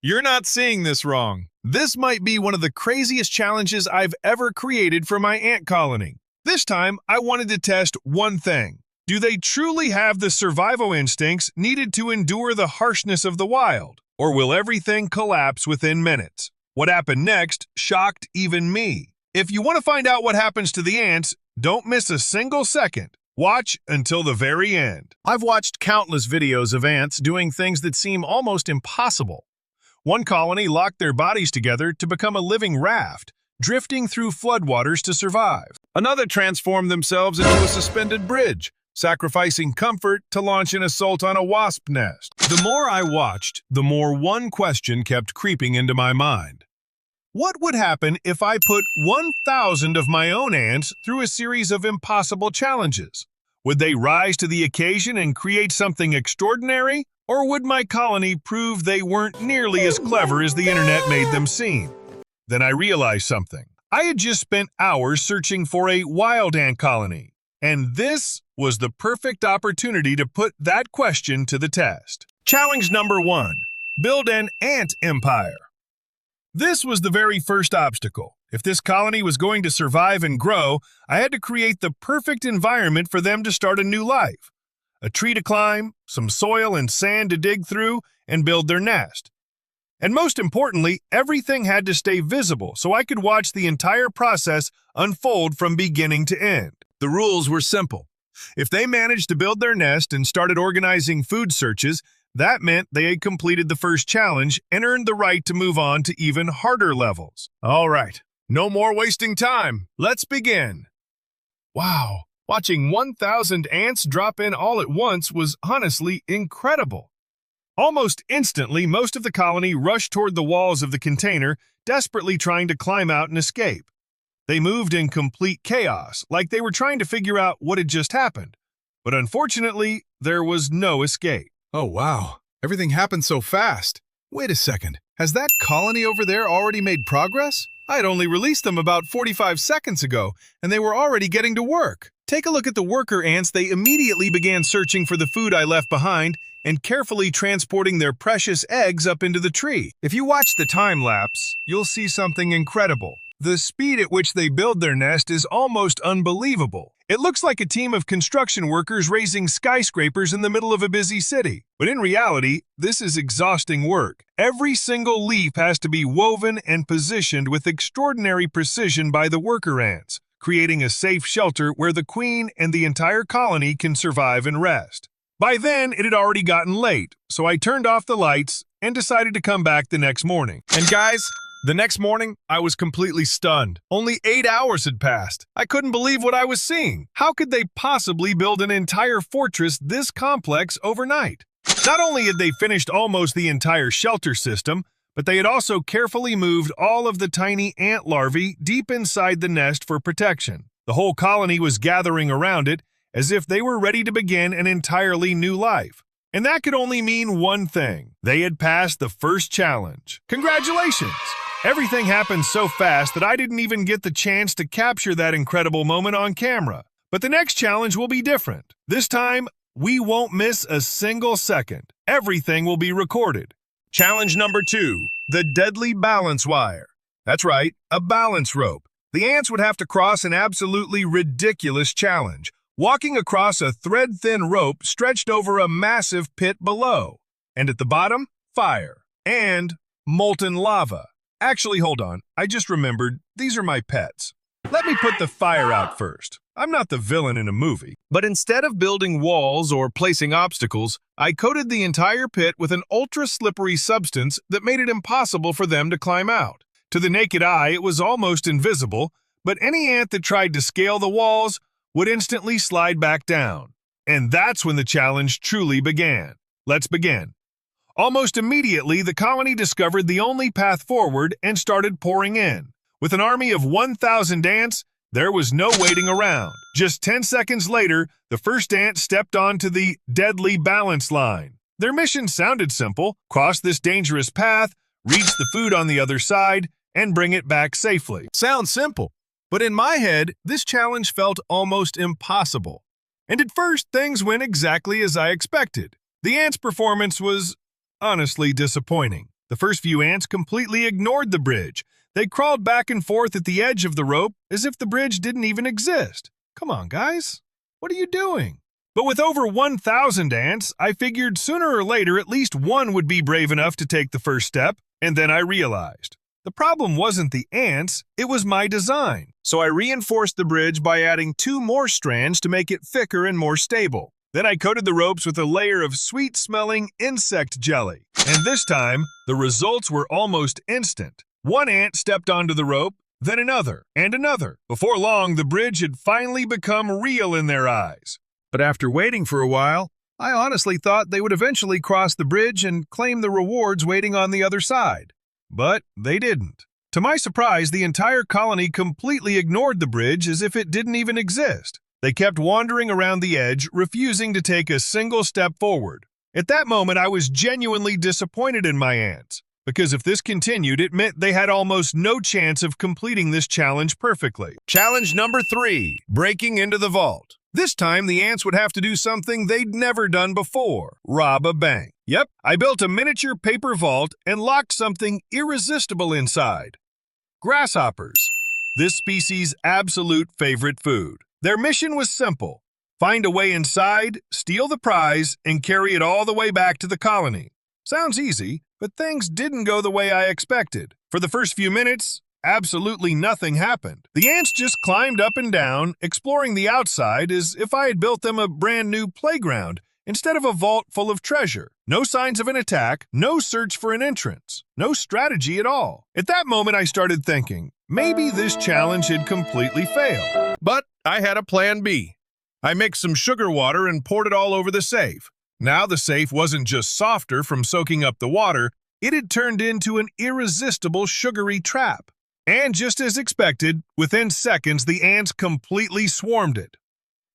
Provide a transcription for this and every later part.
You're not seeing this wrong. This might be one of the craziest challenges I've ever created for my ant colony. This time, I wanted to test one thing. Do they truly have the survival instincts needed to endure the harshness of the wild? Or will everything collapse within minutes? What happened next shocked even me. If you want to find out what happens to the ants, don't miss a single second. Watch until the very end. I've watched countless videos of ants doing things that seem almost impossible. One colony locked their bodies together to become a living raft, drifting through floodwaters to survive. Another transformed themselves into a suspended bridge, sacrificing comfort to launch an assault on a wasp nest. The more I watched, the more one question kept creeping into my mind. What would happen if I put 1,000 of my own ants through a series of impossible challenges? Would they rise to the occasion and create something extraordinary? Or would my colony prove they weren't nearly as clever as the internet made them seem? Then I realized something. I had just spent hours searching for a wild ant colony, and this was the perfect opportunity to put that question to the test. Challenge number 1. Build an ant empire. This was the very first obstacle. If this colony was going to survive and grow, I had to create the perfect environment for them to start a new life. A tree to climb, some soil and sand to dig through, and build their nest. And most importantly, everything had to stay visible so I could watch the entire process unfold from beginning to end. The rules were simple. If they managed to build their nest and started organizing food searches, that meant they had completed the first challenge and earned the right to move on to even harder levels. All right, no more wasting time. Let's begin. Wow, watching 1,000 ants drop in all at once was honestly incredible. Almost instantly, most of the colony rushed toward the walls of the container, desperately trying to climb out and escape. They moved in complete chaos, like they were trying to figure out what had just happened. But unfortunately, there was no escape. Oh wow, everything happened so fast. Wait a second, has that colony over there already made progress? I had only released them about 45 seconds ago, and they were already getting to work. Take a look at the worker ants. They immediately began searching for the food I left behind and carefully transporting their precious eggs up into the tree. If you watch the time lapse, you'll see something incredible. The speed at which they build their nest is almost unbelievable. It looks like a team of construction workers raising skyscrapers in the middle of a busy city. But in reality, this is exhausting work. Every single leaf has to be woven and positioned with extraordinary precision by the worker ants, creating a safe shelter where the queen and the entire colony can survive and rest. By then, it had already gotten late, so I turned off the lights and decided to come back the next morning. And guys, the next morning, I was completely stunned. Only 8 hours had passed. I couldn't believe what I was seeing. How could they possibly build an entire fortress this complex overnight? Not only had they finished almost the entire shelter system, but they had also carefully moved all of the tiny ant larvae deep inside the nest for protection. The whole colony was gathering around it as if they were ready to begin an entirely new life. And that could only mean one thing. They had passed the first challenge. Congratulations! Everything happened so fast that I didn't even get the chance to capture that incredible moment on camera. But the next challenge will be different. This time, we won't miss a single second. Everything will be recorded. Challenge number 2, the deadly balance wire. That's right, a balance rope. The ants would have to cross an absolutely ridiculous challenge, walking across a thread-thin rope stretched over a massive pit below. And at the bottom, fire and molten lava. Actually, hold on. I just remembered, these are my pets. Let me put the fire out first. I'm not the villain in a movie. But instead of building walls or placing obstacles, I coated the entire pit with an ultra-slippery substance that made it impossible for them to climb out. To the naked eye, it was almost invisible, but any ant that tried to scale the walls would instantly slide back down. And that's when the challenge truly began. Let's begin. Almost immediately, the colony discovered the only path forward and started pouring in. With an army of 1,000 ants, there was no waiting around. Just 10 seconds later, the first ant stepped onto the deadly balance line. Their mission sounded simple: cross this dangerous path, reach the food on the other side, and bring it back safely. Sounds simple, but in my head, this challenge felt almost impossible. And at first, things went exactly as I expected. The ants' performance was honestly disappointing. The first few ants completely ignored the bridge. They crawled back and forth at the edge of the rope as if the bridge didn't even exist. Come on, guys. What are you doing? But with over 1,000 ants, I figured sooner or later at least one would be brave enough to take the first step, and then I realized. The problem wasn't the ants, it was my design. So I reinforced the bridge by adding 2 more strands to make it thicker and more stable. Then I coated the ropes with a layer of sweet-smelling insect jelly. And this time, the results were almost instant. One ant stepped onto the rope, then another, and another. Before long, the bridge had finally become real in their eyes. But after waiting for a while, I honestly thought they would eventually cross the bridge and claim the rewards waiting on the other side. But they didn't. To my surprise, the entire colony completely ignored the bridge as if it didn't even exist. They kept wandering around the edge, refusing to take a single step forward. At that moment, I was genuinely disappointed in my ants, because if this continued, it meant they had almost no chance of completing this challenge perfectly. Challenge number 3, breaking into the vault. This time, the ants would have to do something they'd never done before, rob a bank. Yep, I built a miniature paper vault and locked something irresistible inside. Grasshoppers, this species' absolute favorite food. Their mission was simple: find a way inside, steal the prize, and carry it all the way back to the colony. Sounds easy, but things didn't go the way I expected. For the first few minutes, absolutely nothing happened. The ants just climbed up and down, exploring the outside as if I had built them a brand new playground instead of a vault full of treasure. No signs of an attack, no search for an entrance, no strategy at all. At that moment, I started thinking, maybe this challenge had completely failed. But I had a plan B. I mixed some sugar water and poured it all over the safe. Now the safe wasn't just softer from soaking up the water, it had turned into an irresistible sugary trap. And just as expected, within seconds, the ants completely swarmed it.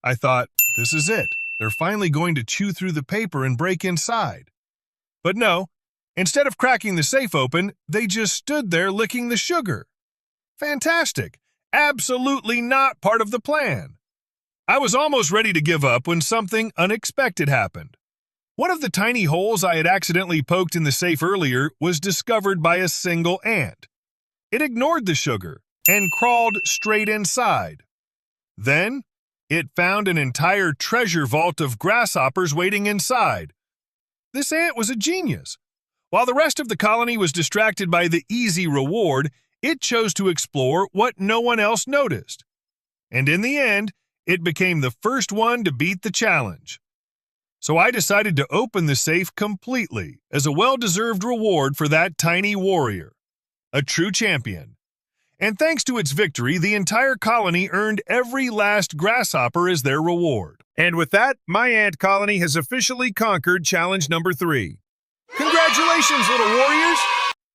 I thought, this is it. They're finally going to chew through the paper and break inside. But no, instead of cracking the safe open, they just stood there licking the sugar. Fantastic. Absolutely not part of the plan. I was almost ready to give up when something unexpected happened. One of the tiny holes I had accidentally poked in the safe earlier was discovered by a single ant. It ignored the sugar and crawled straight inside. Then, it found an entire treasure vault of grasshoppers waiting inside. This ant was a genius. While the rest of the colony was distracted by the easy reward, it chose to explore what no one else noticed. And in the end, it became the first one to beat the challenge. So I decided to open the safe completely as a well-deserved reward for that tiny warrior. A true champion. And thanks to its victory, the entire colony earned every last grasshopper as their reward. And with that, my ant colony has officially conquered challenge number 3. Congratulations, little warriors!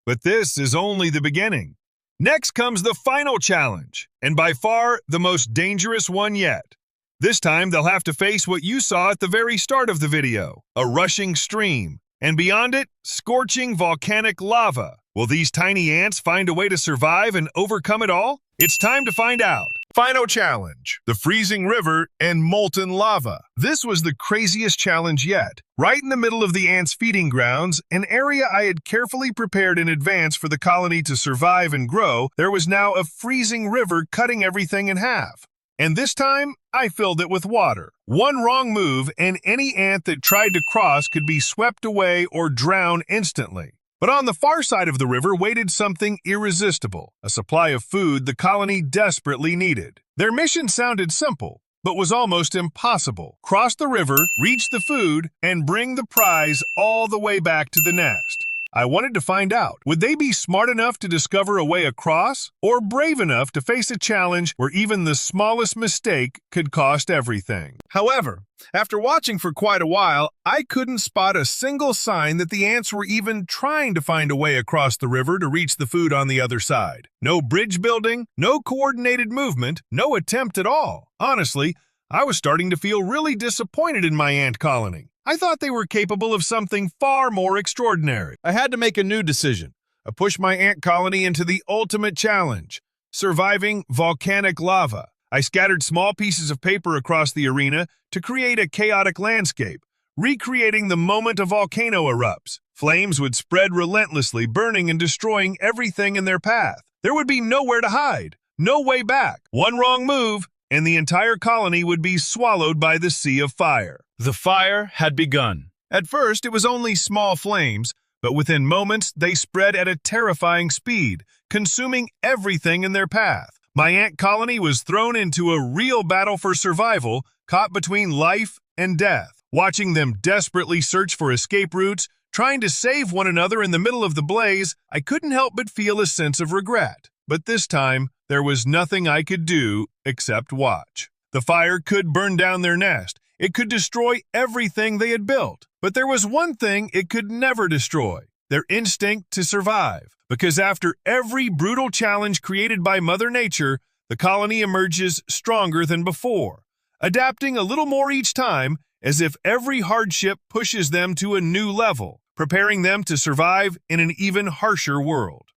But this is only the beginning. Next comes the final challenge, and by far the most dangerous one yet. This time they'll have to face what you saw at the very start of the video, a rushing stream, and beyond it, scorching volcanic lava. Will these tiny ants find a way to survive and overcome it all? It's time to find out. Final challenge, the freezing river and molten lava. This was the craziest challenge yet. Right in the middle of the ants' feeding grounds, an area I had carefully prepared in advance for the colony to survive and grow, there was now a freezing river cutting everything in half. And this time, I filled it with water. One wrong move, and any ant that tried to cross could be swept away or drown instantly. But on the far side of the river waited something irresistible, a supply of food the colony desperately needed. Their mission sounded simple, but was almost impossible. Cross the river, reach the food, and bring the prize all the way back to the nest. I wanted to find out, would they be smart enough to discover a way across, or brave enough to face a challenge where even the smallest mistake could cost everything? However, after watching for quite a while, I couldn't spot a single sign that the ants were even trying to find a way across the river to reach the food on the other side. No bridge building, no coordinated movement, no attempt at all. Honestly, I was starting to feel really disappointed in my ant colony. I thought they were capable of something far more extraordinary. I had to make a new decision. I pushed my ant colony into the ultimate challenge, surviving volcanic lava. I scattered small pieces of paper across the arena to create a chaotic landscape, recreating the moment a volcano erupts. Flames would spread relentlessly, burning and destroying everything in their path. There would be nowhere to hide, no way back. One wrong move, and the entire colony would be swallowed by the sea of fire. The fire had begun. At first, it was only small flames, but within moments, they spread at a terrifying speed, consuming everything in their path. My ant colony was thrown into a real battle for survival, caught between life and death. Watching them desperately search for escape routes, trying to save one another in the middle of the blaze, I couldn't help but feel a sense of regret. But this time, there was nothing I could do except watch. The fire could burn down their nest. It could destroy everything they had built. But there was one thing it could never destroy: their instinct to survive. Because after every brutal challenge created by Mother Nature, the colony emerges stronger than before, adapting a little more each time, as if every hardship pushes them to a new level, preparing them to survive in an even harsher world.